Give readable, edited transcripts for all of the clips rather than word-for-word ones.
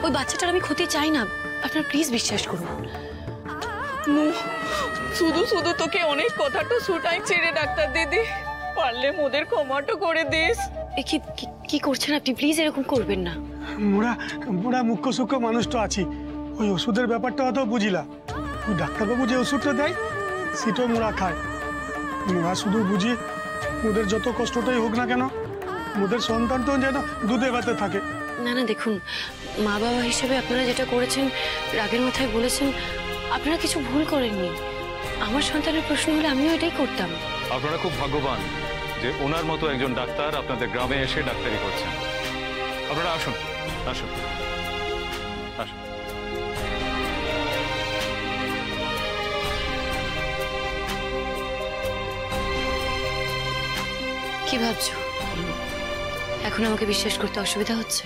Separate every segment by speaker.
Speaker 1: ওই বাচ্চাটার আমি ক্ষতি চাই না, আপনার প্লিজ বিশ্বাস করুন।
Speaker 2: শুধু শুধু তোকে অনেক কথাটা শুটাইছে রে ডাক্তার দিদি, পারলে মোদের ক্ষমাটো করে দিস।
Speaker 1: কি করছেন আপনি? প্লিজ এরকম করবেন না।
Speaker 3: মোরা মুখ্য সূক্ষ্ম মানুষ তো আছি, ওই ওষুধের ব্যাপারটা অত বুঝিলা। ওই ডাক্তারবাবু যে ওষুধটা দেয় সেটাও মোরা খায়। মোরা শুধু বুঝি ওদের যত কষ্টটাই হোক না কেন ওদের সন্তানটাও যেন দুধে ভাতে থাকে।
Speaker 1: না না দেখুন, মা বাবা হিসেবে আপনারা যেটা করেছেন, রাগের মাথায় বলেছেন, আপনারা কিছু ভুল করেননি। আমার সন্তানের প্রশ্ন হলে আমিও এটাই করতাম।
Speaker 4: আপনারা খুব ভাগ্যবান যে ওনার মতো একজন ডাক্তার আপনাদের গ্রামে এসে ডাক্তারি করছেন। আপনারা আসুন আসুন আসুন।
Speaker 1: কি ভাবছো? এখন আমাকে বিশ্বাস করতে অসুবিধা হচ্ছে?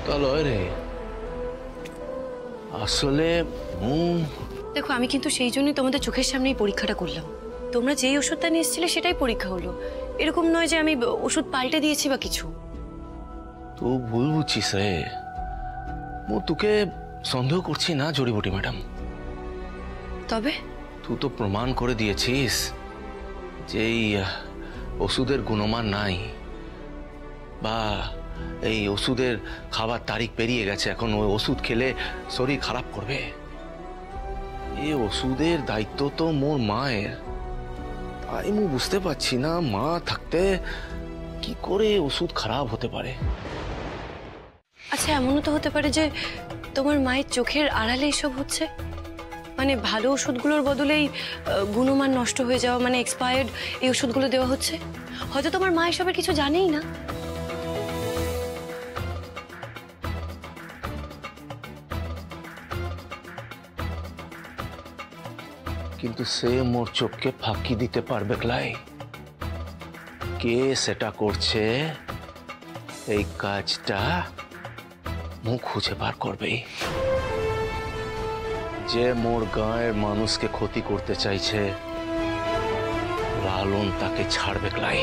Speaker 5: তা লয় রে, আসলে
Speaker 1: দেখো, আমি কিন্তু সেই জন্যই তোমাদের চোখের সামনেই পরীক্ষাটা করলাম। তোমরা যেই ওষুধটা নিয়ে এসেছিলে সেটাই পরীক্ষা হলো। এরকম নয় যে আমি ওষুধ পাল্টে দিয়েছি বা কিছু।
Speaker 5: তুই ভুল বুঝছিস রে। তোকে সন্দেহ করছি না জড়িবুটি ম্যাডাম।
Speaker 1: তবে
Speaker 5: তুই তো প্রমাণ করে দিয়েছিস যে এই ওষুধের গুণমান নাই, বা এই ওষুধের খাবার তারিখ পেরিয়ে গেছে, এখন ওই ওষুধ খেলে শরীর খারাপ করবে। এই ওষুধের দায়িত্ব তো মোর মায়ের। তাই আমি বুঝতে পারছি না মা থাকতে কি করে ওষুধ খারাপ হতে পারে।
Speaker 1: আচ্ছা, এমনও তো হতে পারে যে তোমার মায়ের চোখের আড়ালে এসব হচ্ছে। মানে ভালো ওষুধগুলোর বদলেই গুণমান নষ্ট হয়ে যাওয়া, মানে এক্সপায়ার্ড এই ওষুধগুলো দেওয়া হচ্ছে। হয়তো তোমার মা এসবের কিছু জানেই না।
Speaker 5: কিন্তু সে মোর চোখকে ফাঁকি দিতে পারবে ক্লাই? কে সেটা করছে এই কাজটা মুখ খুঁজে বার করবে। যে মোর গায়ের মানুষকে ক্ষতি করতে চাইছে, লালন তাকে ছাড়বে ক্লাই?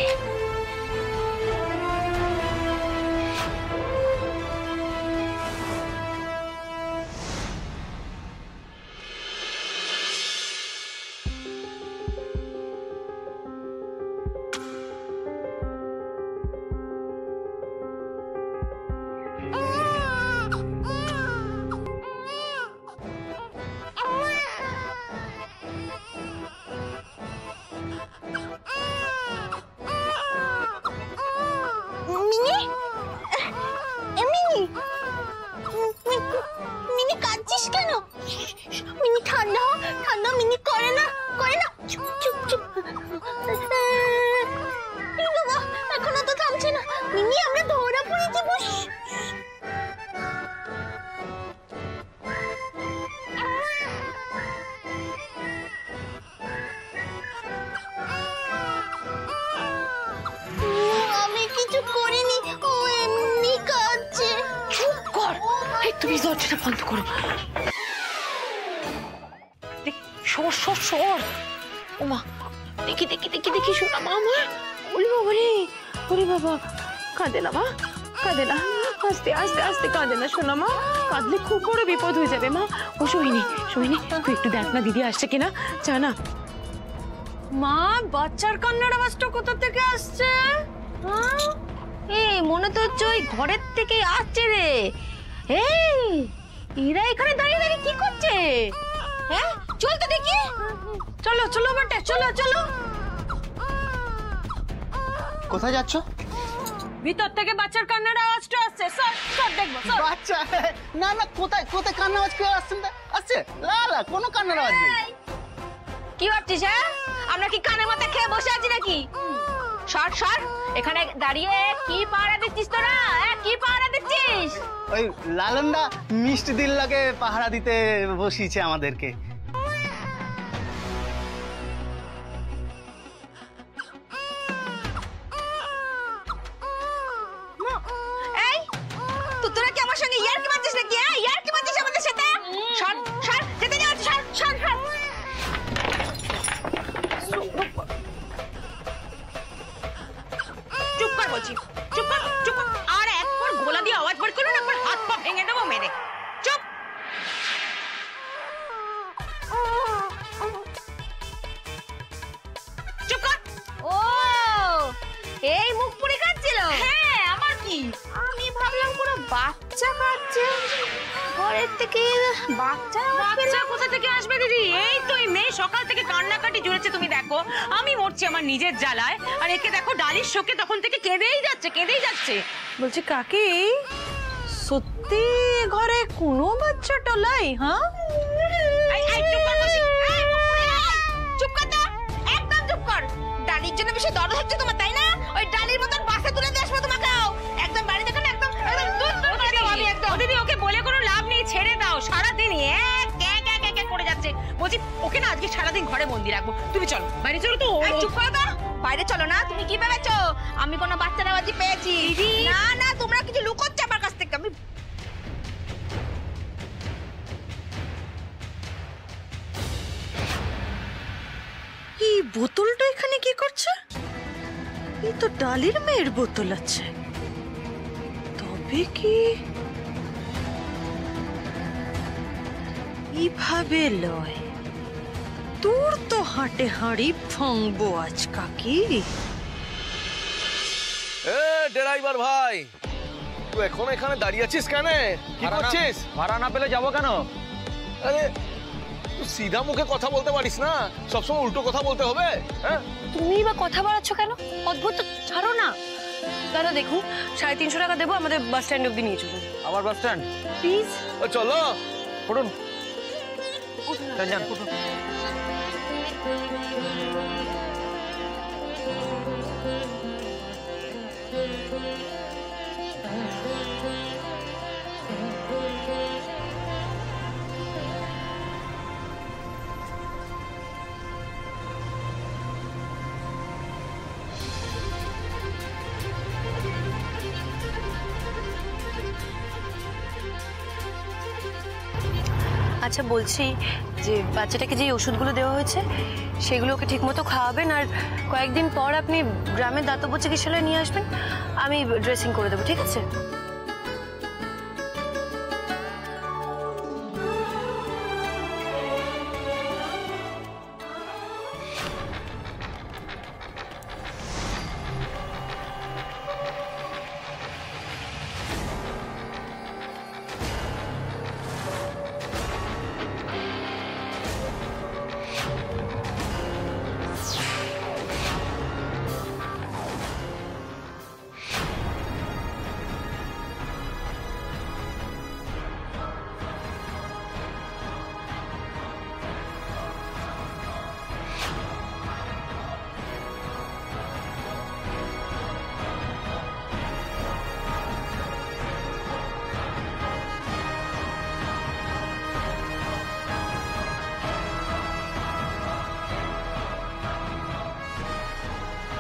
Speaker 1: তুমি দরজাটা বন্ধ করো। সর সর সর। ওমা, দেখি দেখি দেখি দেখি শোনা মা আমার। ওরে বাবা রে, ওরে বাবা, কাঁদে না মা, কাঁদে না, আস্তে আস্তে আস্তে কাঁদে না শোনা মা। কাঁদলে খুব বড় বিপদ হয়ে যাবে মা। ও সোহিনী, সোহিনী তুই একটু দেখ না দিদি আসছে কিনা, জানা। মা, বাচ্চার কান্নার আওয়াজটা কোথা থেকে আসছে?
Speaker 6: মনে তো হচ্ছে ওই ঘরের থেকে আসছে রে। এই এরা এখানে দাঁড়িয়ে দাঁড়িয়ে কি করছে? হ্যাঁ, চল তো দেখি।
Speaker 1: চলো চলো বেটা, চলো চলো।
Speaker 7: কোথায় যাচ্ছ?
Speaker 1: ভিতর থেকে বাচ্চার কান্নার আওয়াজটা আসছে। সর সর, দেখবো সর।
Speaker 7: বাচ্চা? না না, কোথায় কোথায় কান্নার আওয়াজ? কেউ আসছে না? আসছে? লালা, কোনো কান্নার আওয়াজ নেই।
Speaker 6: কি ভাবছিস? হ্যাঁ, আমরা কি কানে মাথা খেয়ে বসে আছি নাকি? সর সর, এখানে দাঁড়িয়ে কি পাহারা দিচ্ছিস তোরা? কি পাহারা দিচ্ছিস?
Speaker 7: ওই লালনদা মিষ্টি দিল লাগে পাহারা দিতে বসিয়েছে আমাদেরকে।
Speaker 6: এই তোরা কি আমার সঙ্গে ইয়ার্কি মারছিস নাকি? ইয়ার্কি মারছিস আমাদের সাথে? সর সর, যেতে যাও, সর সর সর। চুপ কর বলছি, চুপ কর চুপ কর। আর একবার গোলা দিয়ে আওয়াজ বার করো না, একবার হাত পা ভেঙে দেবো মেরে।
Speaker 1: বাচ্চা কাচ্ছে, ঘরের থেকে বাচ্চা
Speaker 6: বাচ্চা কোথা থেকে আসবে দিদি? এই তো এই মেয়ে সকাল থেকে কান্নাকাটি জুড়েছে, তুমি দেখো। আমি মরছি আমার নিজের জ্বালায়, আর একে দেখো ডালির শোকে তখন থেকে কেঁদেই যাচ্ছে।
Speaker 1: বলছি কাকি, সত্যি ঘরে কোনো বাচ্চা টলাই? হ্যাঁ,
Speaker 6: চুপ কর বলছি। চুপ কর তো, একদম চুপ কর। ডালির জন্য বেশি দরদ হচ্ছে তোমার, তাই না? ওই ডালির মতন বাসে তুলে দিয়ে আসবো তোমাকেও। একদম বাড়ি দেখো না, একদম দূর করে দেবো আমি একদম। দিদি ওকে বলে কোনো লাভ নেই, ছেড়ে দাও। সারাদিন ক্যা করে যাচ্ছে। বলছি ওকে না আজকে সারাদিন ঘরে বন্দি রাখবো। তুমি চলো বাইরে, চলো তো। চুপ করো তো, বাইরে চলো না। তুমি কি ভেবেছো আমি কোনো বাচ্চারা বাজি পেয়েছি? না না, তোমরা কিছু লুকোচ্ছ আমার কাছ থেকে। আমি
Speaker 1: এই বোতলটা এখানে কি করছে? এই তো ডালির মেয়ের বোতল আছে, তবে কি এইভাবে লয়? তোর তো হাটে হাঁড়ি ভাঙবো আজ কাকি।
Speaker 5: এ ড্রাইভার ভাই, তুই এখন এখানে দাঁড়িয়ে আছিস কেন? কি করছিস?
Speaker 8: ভাড়া না পেলে যাবো কেন?
Speaker 5: আরে তুই সিধা মুখে কথা বলতে পারিস না, সবসময় উল্টো কথা বলতে হবে? হ্যাঁ,
Speaker 6: তুমি বা কথা বাড়াচ্ছ কেন? অদ্ভুত, ছাড়ো না। দাদা দেখুন, 350 টাকা দেবো, আমাদের বাস স্ট্যান্ড অব্দি নিয়ে চলুন
Speaker 8: আবার বাস স্ট্যান্ড?
Speaker 6: প্লিজ।
Speaker 5: চলো
Speaker 8: উঠুন, যান উঠুন।
Speaker 6: আচ্ছা বলছি যে বাচ্চাটাকে যে ওষুধগুলো দেওয়া হয়েছে সেগুলো ওকে ঠিকমতো খাওয়াবেন, আর কয়েকদিন পর আপনি গ্রামের দাতব্য চিকিৎসালয়ে নিয়ে আসবেন, আমি ড্রেসিং করে দেবো, ঠিক আছে?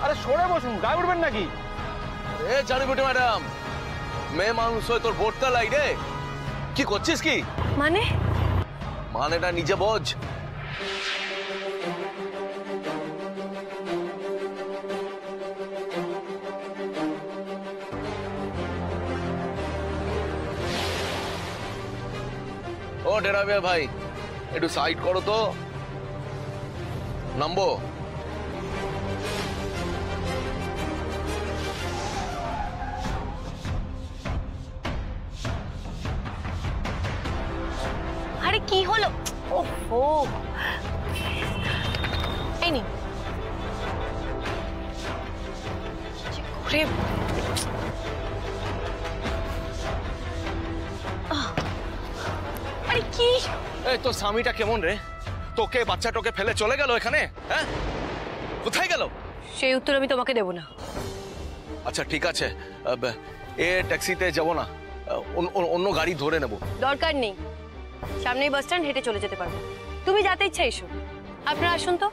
Speaker 8: আরে সরে বসুন, গায়ে উঠবেন নাকি?
Speaker 5: এ জানি বুটি ম্যাডাম, মেয়ে মানুষ হয়ে তোর বোর্ডটা লাই রে। কি করছিস কি? মানেটা নিজে বোঝ। ও ড্রাইভার ভাই, একটু সাইড করো তো, নামবো।
Speaker 6: আরে কি হলো? ওহো, এই নি ঘুরে। আরে কি?
Speaker 5: এই তোর স্বামীটা কেমন রে? তোকে বাচ্চাটাকে ফেলে চলে গেল এখানে? হ্যাঁ, কোথায় গেল?
Speaker 6: সেই উত্তর আমি তোমাকে দেব না।
Speaker 5: আচ্ছা ঠিক আছে, এ ট্যাক্সিতে যাব না, অন্য গাড়ি ধরে নেব।
Speaker 6: দরকার নেই, সামনেই বাস স্ট্যান্ড, হেঁটে চলে যেতে পারবো। তুমি যাতে ইচ্ছা এসো, আপনারা আসুন তো।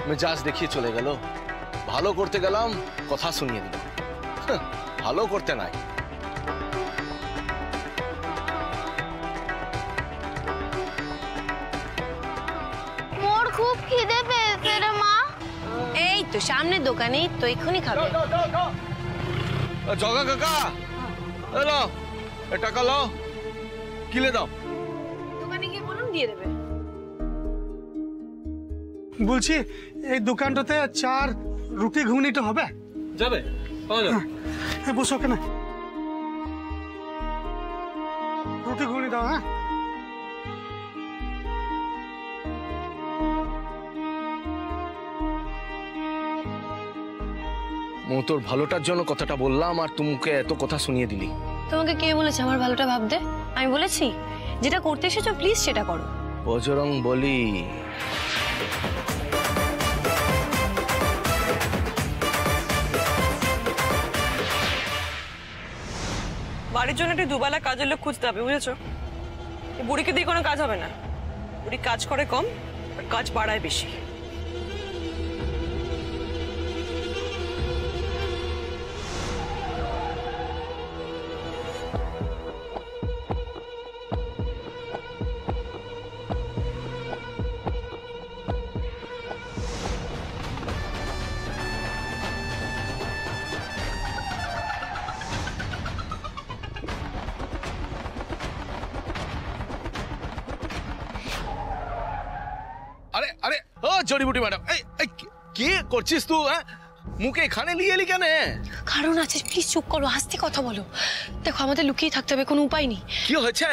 Speaker 5: মেজাজ দেখিয়ে চলে গেল। ভালো করতে গেলাম, কথা শুনিয়ে দিল। ভালো করতে নাই।
Speaker 1: মোর খুব খিদে পেয়েছে রে মা।
Speaker 6: এই তো সামনের দোকানেই তো, এক্ষুনি খাবে।
Speaker 5: জগা কাকা, এলো এ টাকা লাও, কিলে দাও।
Speaker 6: দোকানে গিয়ে বলুন দিয়ে দেবে।
Speaker 3: বলছি এই দোকানটাতে 4 রুটি ঘুগনিটা হবে?
Speaker 8: যাবে, পাওয়া যাবে।
Speaker 3: হ্যাঁ বসো কেন, রুটি ঘুগনি দাও। হ্যাঁ
Speaker 5: তোর ভালোটার জন্য কথাটা বললাম আর তুমকে এত কথা শুনিয়ে দিলি।
Speaker 1: তোমাকে কে বলেছে আমার ভালোটা ভাবতে? আমি বলেছি? যেটা করতে এসেছো প্লিজ সেটা করো।
Speaker 5: বজরং বলি,
Speaker 2: বাড়ির জন্য একটু দুবেলা কাজের লোক খুঁজতে হবে, বুঝেছো? এই বুড়িকে দিয়ে কোনো কাজ হবে না। বুড়ি কাজ করে কম আর কাজ বাড়ায় বেশি।
Speaker 5: আরে আরে ও জড়িবুটি ম্যাডাম, এই কি করছিস তুই? হ্যাঁ মুখে এখানে নিয়ে এলি কেন?
Speaker 1: কারণ আছে, প্লিজ চুপ করো, আস্তে কথা বলো। দেখো আমাদের লুকিয়ে থাকতে হবে, কোনো উপায় নেই।
Speaker 5: কি হয়েছে?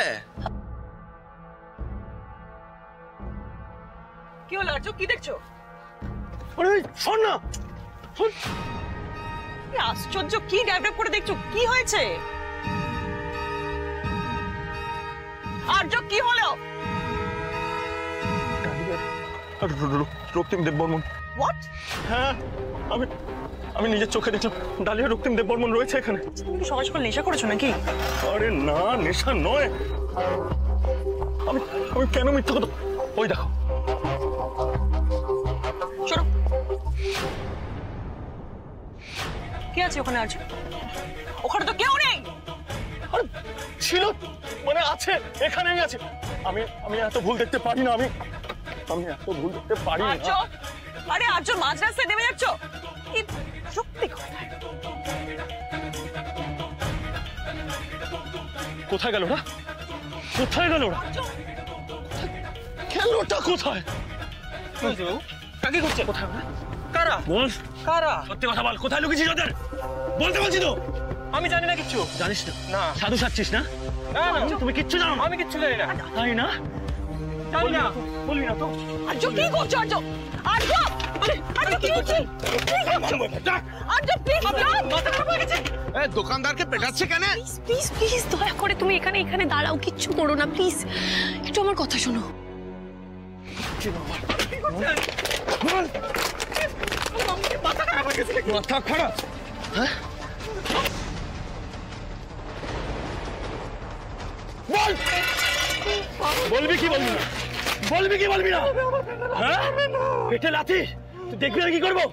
Speaker 2: কি হলো আর্য, কি দেখছো?
Speaker 3: শোন না,
Speaker 2: কি আশ্চর্য, কি ড্যাব করে দেখছো? কি হয়েছে আর্য, কি হলো?
Speaker 8: রক্তিম দেববর্মন।
Speaker 2: হোয়াট?
Speaker 8: হ্যাঁ, আমি নিজের চোখে দেখলাম ডালিয়া রক্তিম দেববর্মন রয়েছে এখানে।
Speaker 2: তুমি কি সকাল সকাল নেশা করেছো নাকি?
Speaker 8: আরে না, নেশা নয়। আমি কেন মিথ্যা কথা? ওই দেখো।
Speaker 2: চলো, কি আছে ওখানে আর্য? ওখানে তো কেউ নেই।
Speaker 8: আরে ছিল মানে আছে, এখানেই আছে। আমি এত ভুল দেখতে পারি না। আমি এত ভুল দেখতে পারি না।
Speaker 2: আর্য, আরে আর্য, মাঝ রাস্তায় নেমে যাচ্ছ? কি সত্যি কথা?
Speaker 8: কোথায় গেল ওরা? কোথায় গেল ওরা? গেলটা কোথায়?
Speaker 2: কাকে করছে?
Speaker 8: কোথায় ওরা? কারা? বল,
Speaker 2: কারা?
Speaker 8: সত্যি কথা বল, কোথায় লুকিয়েছিস ওদের? বলতে বলছি তো।
Speaker 2: আমি জানি না কিচ্ছু।
Speaker 8: জানিস না?
Speaker 2: না।
Speaker 8: সাধু সাচ্ছিস না?
Speaker 2: না,
Speaker 8: তুমি কিচ্ছু জানো না?
Speaker 2: আমি কিচ্ছু জানি না।
Speaker 8: তাই না?
Speaker 2: জানি না।
Speaker 8: বলবি না তো?
Speaker 2: আর্য, কি করছো আর্য? আর্য, আরে আর্য, কি করছো? আর্য, প্লিজ মাথা খারাপ হয়ে গেছে।
Speaker 5: দোকানদারকে পেটাচ্ছে কেন?
Speaker 1: প্লিজ প্লিজ দয়া করে তুমি এখানে দাঁড়াও, কিচ্ছু করো না প্লিজ, একটু আমার কথা শোনো।
Speaker 2: মাথা খারাপ হয়ে গেছে।
Speaker 8: মাথা খারাপ? হ্যাঁ, বলবি কি বলবি না? বলবি কি বলবি না? হ্যাঁ, পেটে লাথি, তুই দেখবি আর কি করবো?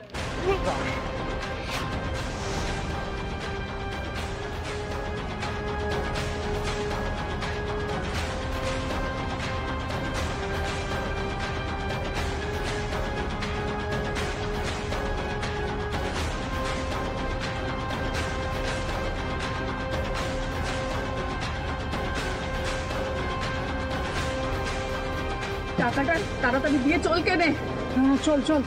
Speaker 2: টাকাটা তাড়াতাড়ি দিয়ে চল কেনে।
Speaker 3: চল চল।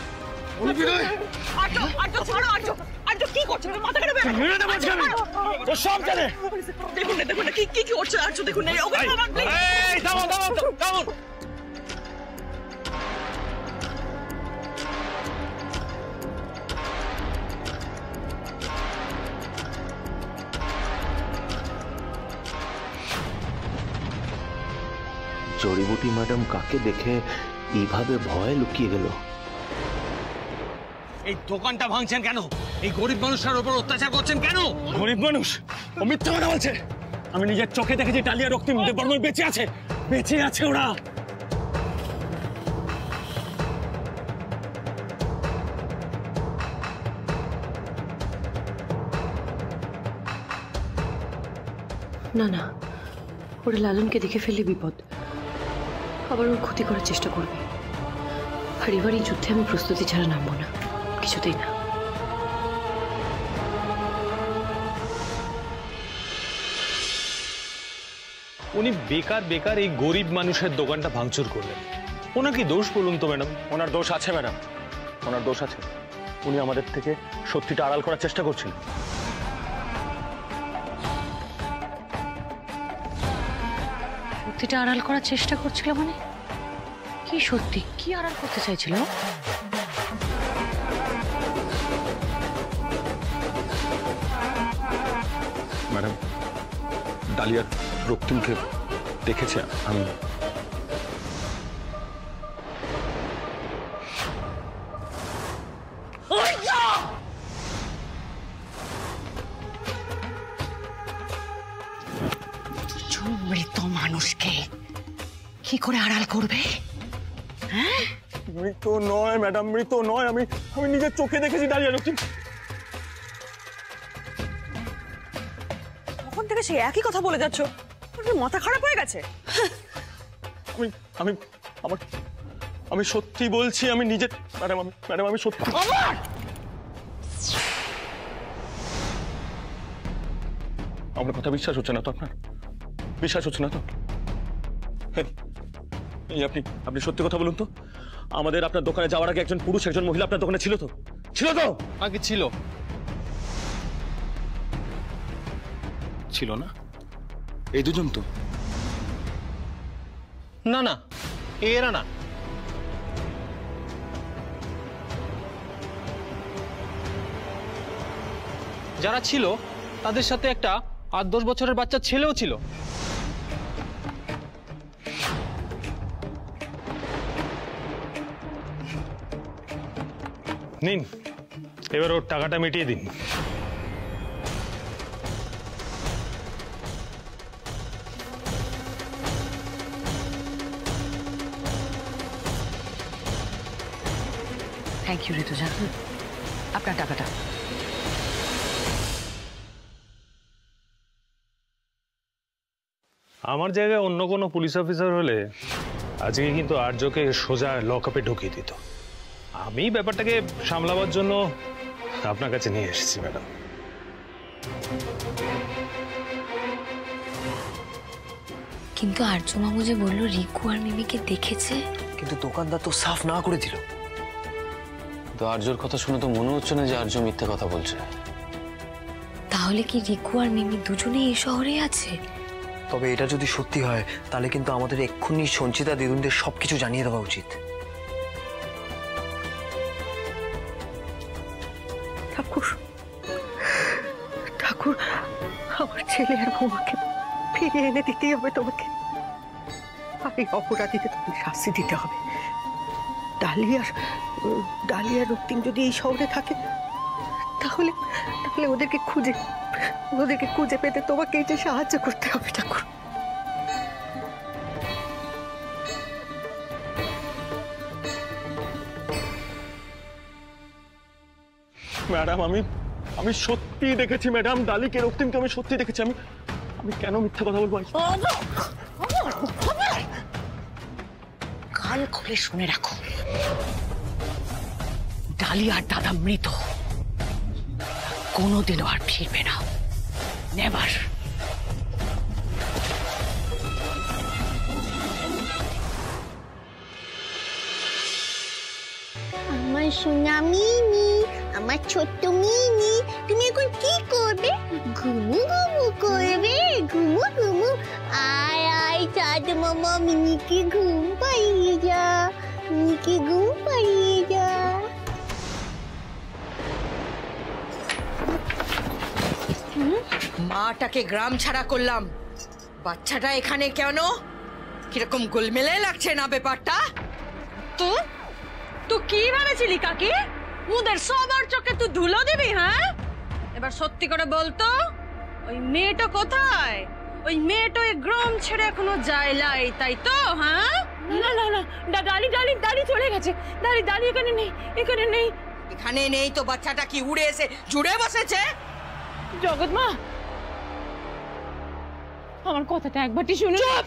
Speaker 2: আর্য, আর্য, ছাড়ো আর্য। আর্য, কি করছো? মাথা খারাপ হয়ে গেছে।
Speaker 8: মেরে দেবো আজকে আমি। ও সব জানে।
Speaker 2: দেখুন না কি করছো আর্য, দেখুন না। ওকে আমার প্লিজ।
Speaker 8: এই দাও।
Speaker 5: জড়িবুটি ম্যাডাম কাকে দেখে এইভাবে ভয় লুকিয়ে গেল?
Speaker 8: এই দোকানটা ভাঙছেন কেন? এই গরিব মানুষের উপর অত্যাচার করছেন কেন? গরিব মানুষ? ও মিথ্যা কথা বলছে। আমি নিজের চোখে দেখেছি ডালিয়া রক্তিম দেববর্মন বেঁচে আছে। বেঁচে আছে ওরা।
Speaker 1: না না, ওরা লালনকে দেখে ফেললে বিপদ, আবার ওর ক্ষতি করার চেষ্টা করবে। আর এবার এই যুদ্ধে আমি প্রস্তুতি ছাড়া নামবো না, কিছুতেই না।
Speaker 9: উনি বেকার এই গরিব মানুষের দোকানটা ভাঙচুর করলেন,
Speaker 8: ওনার কি দোষ বলুন তো ম্যাডাম? ওনার দোষ আছে ম্যাডাম, ওনার দোষ আছে। উনি আমাদের থেকে সত্যিটা আড়াল করার চেষ্টা করছেন।
Speaker 1: সত্যিটা আড়াল করার চেষ্টা করছিল মানে? কি সত্যি? কি আড়াল করতে চাইছিল?
Speaker 8: ম্যাডাম, ডালিয়ার রক্তিমকে দেখেছে আমি।
Speaker 1: মৃত মানুষকে কি করে আড়াল করবে? হ্যাঁ,
Speaker 8: মৃত নয় ম্যাডাম, মৃত নয়। আমি নিজের চোখে দেখেছি ডালিয়া রক্তিম।
Speaker 2: কখন থেকে সেই একই কথা বলে যাচ্ছ? তোর মাথা খারাপ হয়ে গেছে?
Speaker 8: আমি আমি আমার আমি সত্যি বলছি, আমি নিজের ম্যাডাম আমি সত্যি। আমার কথা বিশ্বাস হচ্ছে না তো? আপনার বিশ্বাস হচ্ছে না তো? এই আপনি সত্যি কথা বলুন তো। আমাদের আপনার দোকানে যাওয়ার আগে একজন পুরুষ একজন মহিলা আপনার দোকানে ছিল তো? ছিল তো?
Speaker 9: আগে ছিল
Speaker 8: ছিল না? এই দুজন তো?
Speaker 9: না না, এরা না। যারা ছিল তাদের সাথে একটা 8-10 বছরের বাচ্চা ছেলেও ছিল।
Speaker 8: নিন, এবার ওর টাকাটা মিটিয়ে দিন।
Speaker 1: থ্যাংক ইউ ঋতুজা, আপনার টাকাটা।
Speaker 10: আমার জায়গায় অন্য কোনো পুলিশ অফিসার হলে আজকে কিন্তু আর্যকে সোজা লকআপে ঢুকিয়ে দিত। আমি ব্যাপারটাকে সামলাবার জন্য আপনার কাছে নিয়ে এসেছি ম্যাডাম।
Speaker 11: কিন্তু আর্য মামু যে বললো রিকু আর মিমিকে দেখেছে,
Speaker 5: কিন্তু দোকানদার তো সাফ না করে দিল। তো আর্যর কথা শুনে তো মনে হচ্ছে না যে আর্য মিথ্যে কথা বলছে।
Speaker 11: তাহলে কি রিকু আর মিমি দুজনেই এই শহরে আছে?
Speaker 5: তবে এটা যদি সত্যি হয় তাহলে কিন্তু আমাদের এক্ষুনি সঞ্চিতা দিদুনদের সবকিছু জানিয়ে দেওয়া উচিত।
Speaker 1: ঠাকুর, ঠাকুর, আমার ছেলে আর বৌমাকে ফিরিয়ে এনে দিতেই হবে তোমাকে। আর এই অপরাধীকে তোমাকে শাস্তি দিতে হবে। ডালিয়ার রক্তিম যদি এই শহরে থাকে তাহলে ওদেরকে খুঁজে পেতে তোমাকে এই যে সাহায্য করতে হবে ঠাকুর।
Speaker 8: ম্যাডাম, আমি সত্যি দেখেছি ম্যাডাম, ডালিকে রক্তিমকে আমি সত্যি দেখেছি। আমি কেন মিথ্যা কথা বলবো?
Speaker 1: কান খুলে শুনে রাখো, ডালিয়ার দাদা মৃত, কোনোদিনও আর ফিরবে না। নেভার।
Speaker 12: আমার সোনা মিনি, আমার ছোট্ট মিনি, তুমি এখন কি করবে? ঘুমু ঘুমু করবে, ঘুমু ঘুমু। আয় আয় চাঁদ মামা, মিনিকে ঘুম পাড়িয়ে যা, মিনিকে ঘুম পাড়িয়ে যা।
Speaker 6: মাটাকে গ্রাম ছাড়া করলাম, বাচ্চাটা এখানে কেন? কিরকম গোলমেলে লাগছে না ব্যাপারটা?
Speaker 2: তুই কি ভেবেছিলি কাকি? ওদের সবার চোখে তুই ধুলো দিবি? হ্যাঁ, এবার সত্যি করে বলতো, ওই মেয়েটা কোথায়? ওই মেয়েটা ওই গ্রাম ছেড়ে এখনো যায়লাই, তাই তো? হ্যাঁ,
Speaker 1: না না না, ডালি চলে গেছে। ডালি এখানে নেই, এখানে নেই।
Speaker 6: এখানে নেই তো বাচ্চাটা কি উড়ে এসে জুড়ে বসেছে?
Speaker 1: জগৎমা, আমার কথাটা একবারটি শুনে।
Speaker 6: চুপ,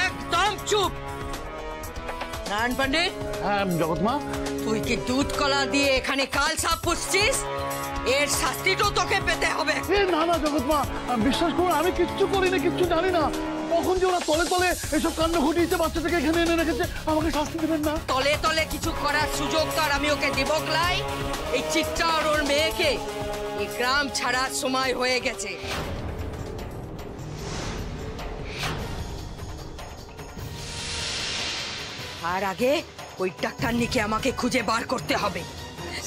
Speaker 6: একদম চুপ।
Speaker 2: নারায়ণ পণ্ডিত।
Speaker 7: হ্যাঁ জগৎ মা।
Speaker 2: তুই কি দুধ কলা দিয়ে এখানে কাল সাপ পুষছিস? এর শাস্তিটাও তোকে পেতে হবে।
Speaker 7: না না জগৎ মা, বিশ্বাস করুন আমি কিচ্ছু করিনি, কিচ্ছু জানি না। কখন যে ওরা তলে তলে এসব কাণ্ড ঘটিয়েছে, বাচ্চাটাকে এখানে এনে রেখেছে, আমাকে শাস্তি দেবেন না?
Speaker 2: তলে তলে কিছু করার সুযোগ তো আর আমি ওকে দেব ক্লাই? এই চিত্রা আর ওর মেয়েকে এই গ্রাম ছাড়ার সময় হয়ে গেছে। আর আগে ওই ডাক্তারনিকে আমাকে খুঁজে বার করতে হবে,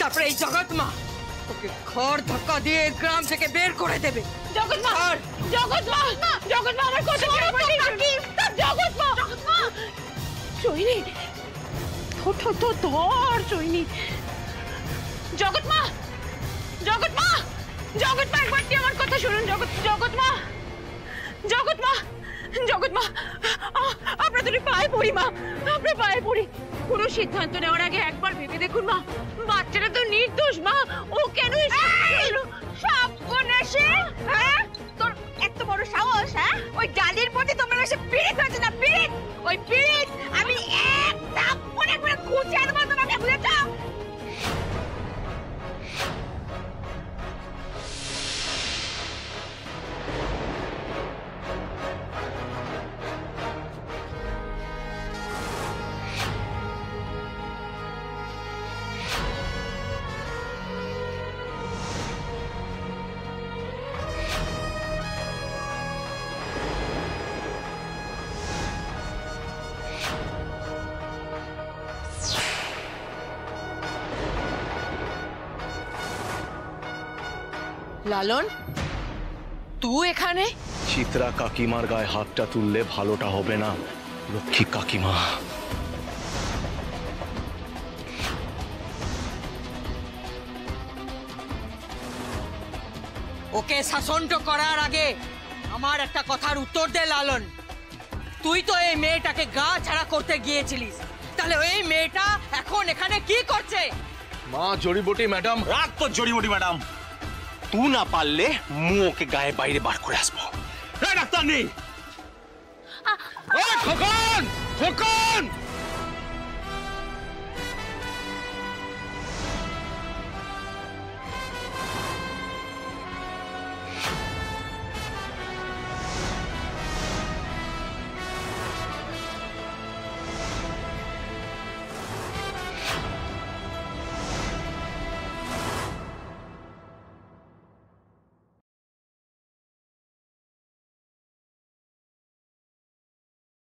Speaker 2: তারপরে এই জগৎ মা ওকে ঘর ধাক্কা দিয়ে গ্রাম থেকে বের করে দেবে।
Speaker 1: জগৎ মা, জগৎ মা, জগৎ মা আমার কথা শুনে জগৎ মা, চৈনি ধর চৈনি। জগৎ মা, জগৎ মা, জগৎ মা একবার আমার কথা শুনুন। জগৎ মা, জগৎ মা, জগৎ মা, আপনার দুটি পায়ে পড়ি মা, আপনার পায়ে পড়ি। কোনো সিদ্ধান্ত নেওয়ার আগে একবার ভেবে দেখুন মা, বাচ্চাটা তো নির্দোষ মা, ও কেন
Speaker 6: সর্বনাশী! হ্যাঁ, তোর এত বড় সাহস! হ্যাঁ, ওই ডালির মধ্যে তোমার এসে পিরিত হয়েছে না, পিরিত! ওই পিরিত আমি এক থাপ্পড়ে করে খুঁজে দেবো তোমাকে, বুঝেছো?
Speaker 2: লালন, তুই এখানে?
Speaker 5: চিত্রা কাকিমার গায়ে হাতটা তুললে ভালোটা হবে না, লক্ষ্মী কাকিমা।
Speaker 2: ওকে শাসনটা করার আগে আমার একটা কথার উত্তর দে লালন। তুই তো এই মেয়েটাকে গা ছাড়া করতে গিয়েছিলিস, তাহলে ওই মেয়েটা এখন এখানে কি করছে?
Speaker 5: মা জড়িবুটি ম্যাডাম।
Speaker 8: রাখ তো জড়িবুটি ম্যাডাম, তুই না পারলে মুখকে গায়ে বাইরে বার করে আসবো। ডাক্তার নেই। খোকন, খোকন!